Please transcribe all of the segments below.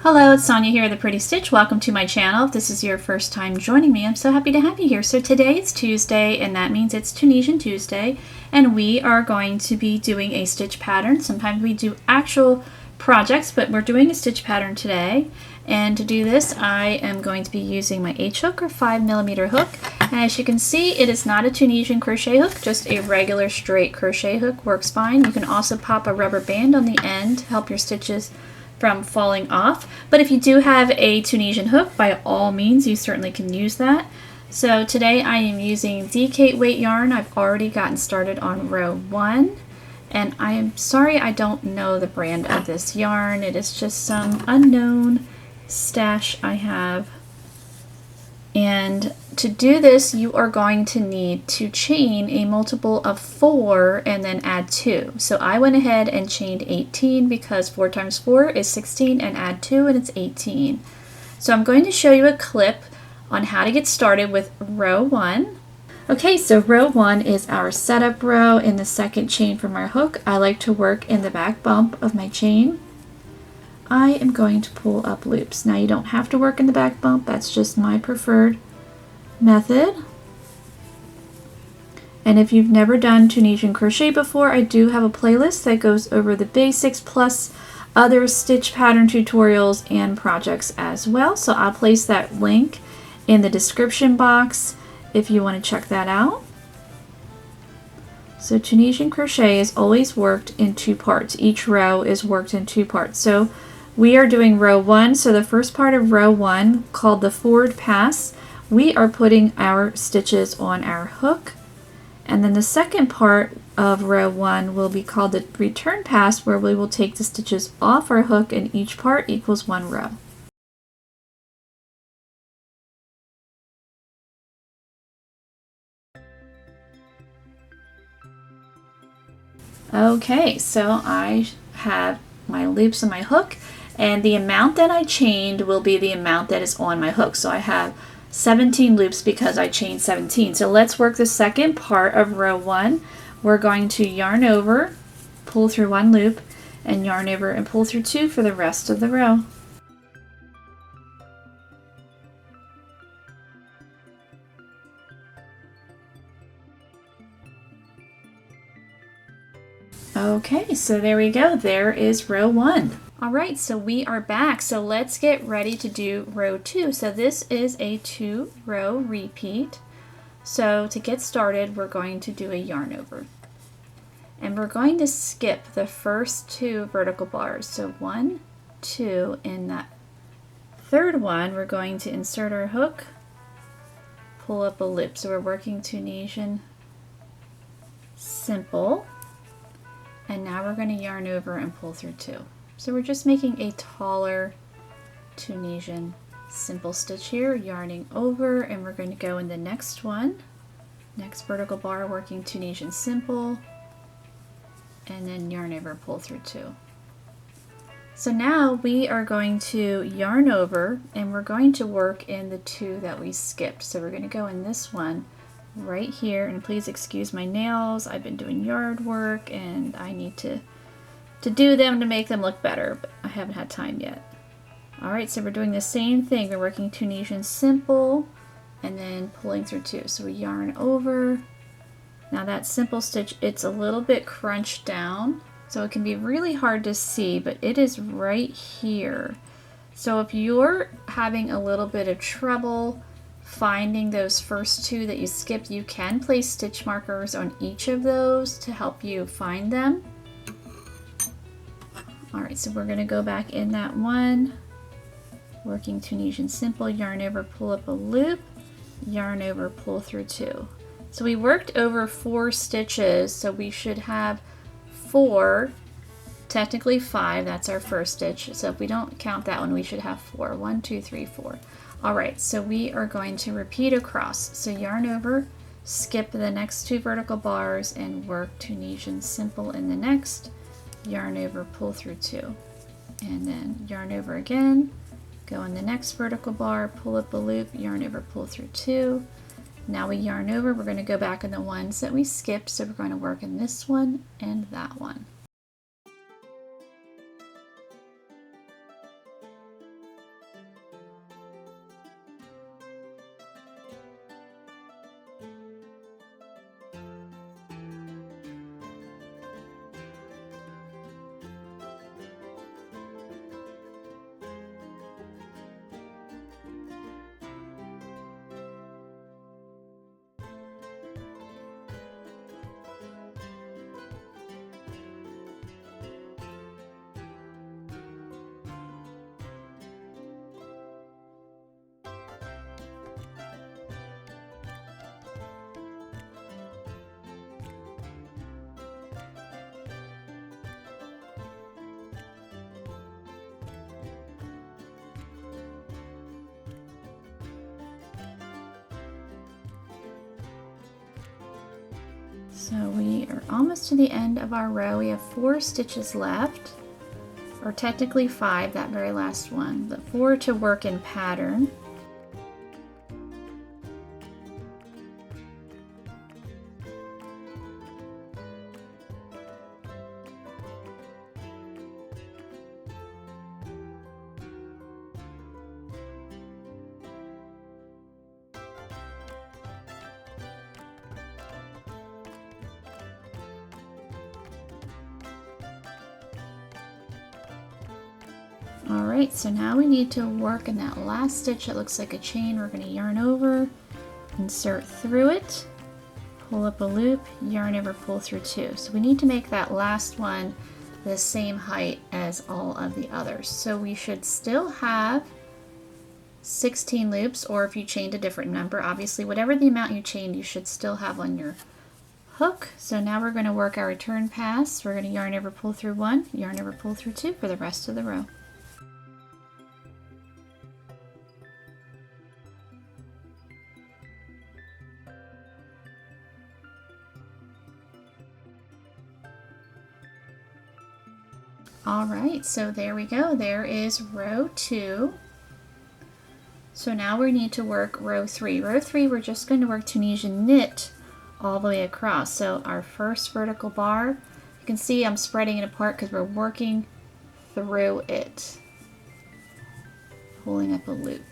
Hello, it's Sonia here, The Pretty Stitch. Welcome to my channel. If this is your first time joining me, I'm so happy to have you here. So today is Tuesday, and that means it's Tunisian Tuesday, and we are going to be doing a stitch pattern. Sometimes we do actual projects, but we're doing a stitch pattern today. And to do this, I am going to be using my H hook or 5mm hook. And as you can see, it is not a Tunisian crochet hook, just a regular straight crochet hook works fine. You can also pop a rubber band on the end to help your stitches from falling off. But if you do have a Tunisian hook, by all means, you certainly can use that. So today I am using DK weight yarn. I've already gotten started on row 1. And I am sorry I don't know the brand of this yarn. It is just some unknown stash I have. And to do this, you are going to need to chain a multiple of 4 and then add 2. So I went ahead and chained 18 because 4 times 4 is 16 and add 2 and it's 18. So I'm going to show you a clip on how to get started with row 1. Okay, so row 1 is our setup row in the second chain from our hook. I like to work in the back bump of my chain. I am going to pull up loops. Now you don't have to work in the back bump, that's just my preferred method. And if you've never done Tunisian crochet before, I do have a playlist that goes over the basics plus other stitch pattern tutorials and projects as well. So I'll place that link in the description box if you want to check that out. So Tunisian crochet is always worked in 2 parts. Each row is worked in 2 parts. So we are doing row 1, so the first part of row 1, called the forward pass, we are putting our stitches on our hook. And then the second part of row 1 will be called the return pass, where we will take the stitches off our hook and each part equals 1 row. Okay, so I have my loops on my hook, and the amount that I chained will be the amount that is on my hook. So I have 17 loops because I chained 17. So let's work the second part of row 1. We're going to yarn over, pull through 1 loop, and yarn over and pull through 2 for the rest of the row. Okay, so there we go. There is row 1. All right, so we are back. So let's get ready to do row 2. So this is a 2-row repeat. So to get started, we're going to do a yarn over. And we're going to skip the first 2 vertical bars. So 1, 2, in that third one, we're going to insert our hook, pull up a loop. So we're working Tunisian simple. And now we're going to yarn over and pull through 2. So we're just making a taller Tunisian simple stitch here, yarning over, and we're going to go in the next one, next vertical bar, working Tunisian simple, and then yarn over, pull through 2. So now we are going to yarn over, and we're going to work in the 2 that we skipped. So we're going to go in this one right here, and please excuse my nails. I've been doing yard work and I need to do them to make them look better, but I haven't had time yet. Alright, so we're doing the same thing. We're working Tunisian simple and then pulling through 2. So we yarn over. Now that simple stitch, it's a little bit crunched down, so it can be really hard to see, but it is right here. So if you're having a little bit of trouble finding those first 2 that you skipped, you can place stitch markers on each of those to help you find them. Alright, so we're going to go back in that one, working Tunisian simple, yarn over, pull up a loop, yarn over, pull through 2. So we worked over 4 stitches, so we should have 4, technically 5, that's our first stitch. So if we don't count that one, we should have 4. 1, 2, 3, 4. Alright, so we are going to repeat across. So yarn over, skip the next 2 vertical bars, and work Tunisian simple in the next, yarn over, pull through 2. And then yarn over again, go in the next vertical bar, pull up a loop, yarn over, pull through 2. Now we yarn over, we're going to go back in the ones that we skipped, so we're going to work in this one and that one. So we are almost to the end of our row. We have 4 stitches left, or technically 5, that very last one, but 4 to work in pattern. Alright, so now we need to work in that last stitch that looks like a chain. We're going to yarn over, insert through it, pull up a loop, yarn over, pull through 2. So we need to make that last one the same height as all of the others. So we should still have 16 loops, or if you chained a different number, obviously whatever the amount you chained, you should still have on your hook. So now we're going to work our return pass. We're going to yarn over, pull through 1, yarn over, pull through 2 for the rest of the row. Alright, so there we go. There is row 2. So now we need to work row 3. Row 3, we're just going to work Tunisian knit all the way across. So our first vertical bar, you can see I'm spreading it apart because we're working through it, pulling up a loop.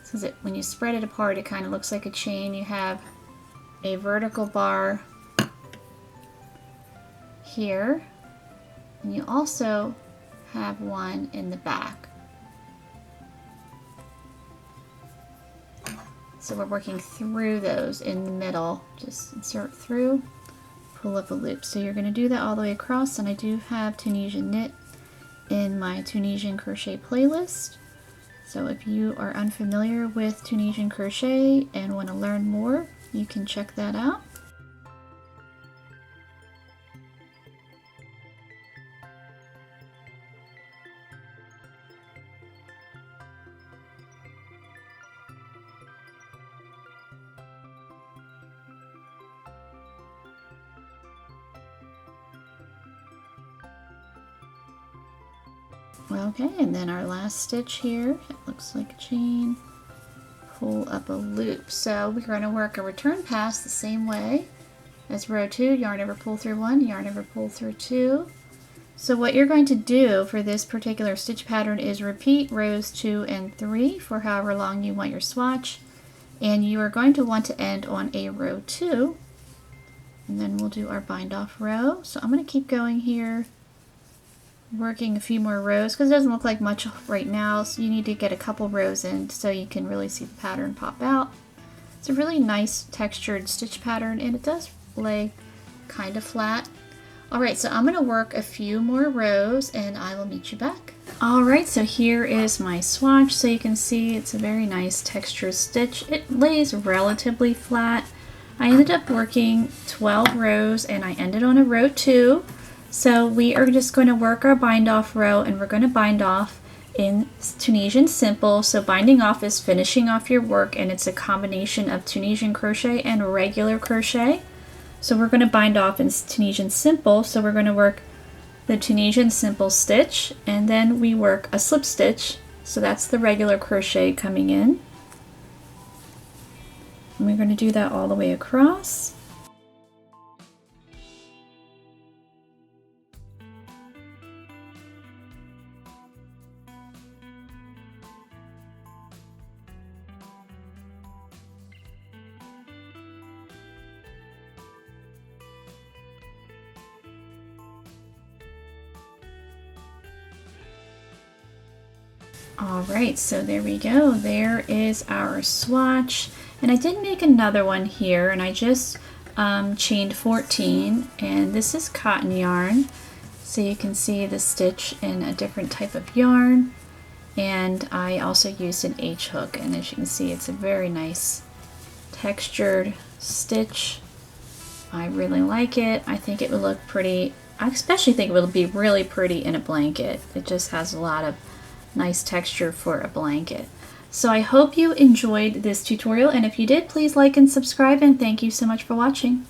So when you spread it apart, it kind of looks like a chain. You have a vertical bar here, and you also have one in the back. So we're working through those in the middle. Just insert through, pull up a loop. So you're going to do that all the way across, and I do have Tunisian knit in my Tunisian crochet playlist. So if you are unfamiliar with Tunisian crochet and want to learn more, you can check that out. Okay, and then our last stitch here, it looks like a chain, pull up a loop. So we're going to work a return pass the same way as row 2, yarn over, pull through 1, yarn over, pull through 2. So what you're going to do for this particular stitch pattern is repeat rows 2 and 3 for however long you want your swatch, and you are going to want to end on a row 2, and then we'll do our bind off row. So I'm going to keep going here, working a few more rows because it doesn't look like much right now, so you need to get a couple rows in so you can really see the pattern pop out. It's a really nice textured stitch pattern, and it does lay kind of flat. Alright, so I'm going to work a few more rows and I will meet you back. Alright, so here is my swatch. So you can see it's a very nice textured stitch. It lays relatively flat. I ended up working 12 rows and I ended on a row 2. So we are just going to work our bind off row, and we're going to bind off in Tunisian simple. So binding off is finishing off your work, and it's a combination of Tunisian crochet and regular crochet. So we're going to bind off in Tunisian simple. So we're going to work the Tunisian simple stitch, and then we work a slip stitch. So that's the regular crochet coming in. And we're going to do that all the way across. Alright, so there we go. There is our swatch. And I did make another one here, and I just chained 14, and this is cotton yarn. So you can see the stitch in a different type of yarn. And I also used an H hook, and as you can see, it's a very nice textured stitch. I really like it. I think it would look pretty. I especially think it would be really pretty in a blanket. It just has a lot of nice texture for a blanket. So I hope you enjoyed this tutorial, and if you did, please like and subscribe, and thank you so much for watching.